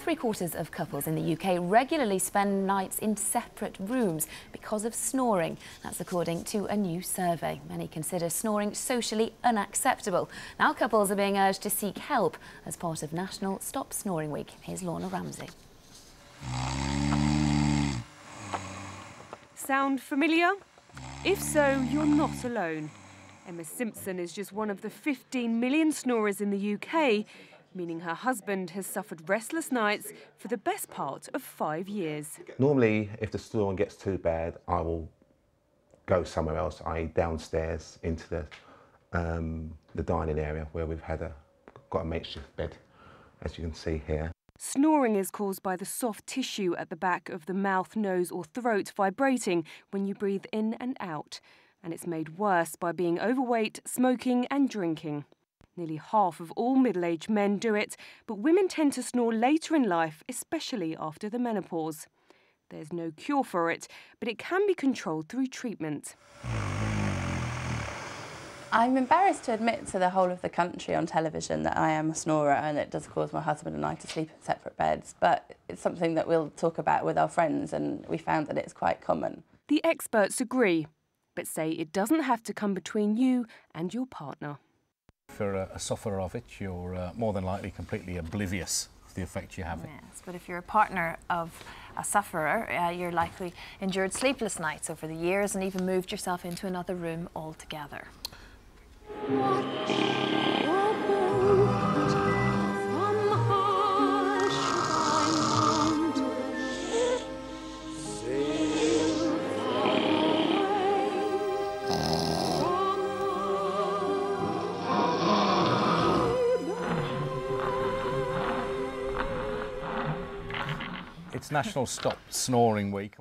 3/4 of couples in the UK regularly spend nights in separate rooms because of snoring. That's according to a new survey. Many consider snoring socially unacceptable. Now couples are being urged to seek help as part of National Stop Snoring Week. Here's Lorna Ramsey. Sound familiar? If so, you're not alone. Emma Simpson is just one of the 15 million snorers in the UK, meaning her husband has suffered restless nights for the best part of 5 years. Normally, if the snoring gets too bad, I will go somewhere else, i.e. downstairs into the dining area where we've got a makeshift bed, as you can see here. Snoring is caused by the soft tissue at the back of the mouth, nose or throat vibrating when you breathe in and out. And it's made worse by being overweight, smoking and drinking. Nearly half of all middle-aged men do it, but women tend to snore later in life, especially after the menopause. There's no cure for it, but it can be controlled through treatment. I'm embarrassed to admit to the whole of the country on television that I am a snorer and it does cause my husband and I to sleep in separate beds, but it's something that we'll talk about with our friends and we found that it's quite common. The experts agree, but say it doesn't have to come between you and your partner. If you're a sufferer of it, you're more than likely completely oblivious to the effect you have. Yes, but if you're a partner of a sufferer, you're likely endured sleepless nights over the years and even moved yourself into another room altogether. It's National Stop Snoring Week.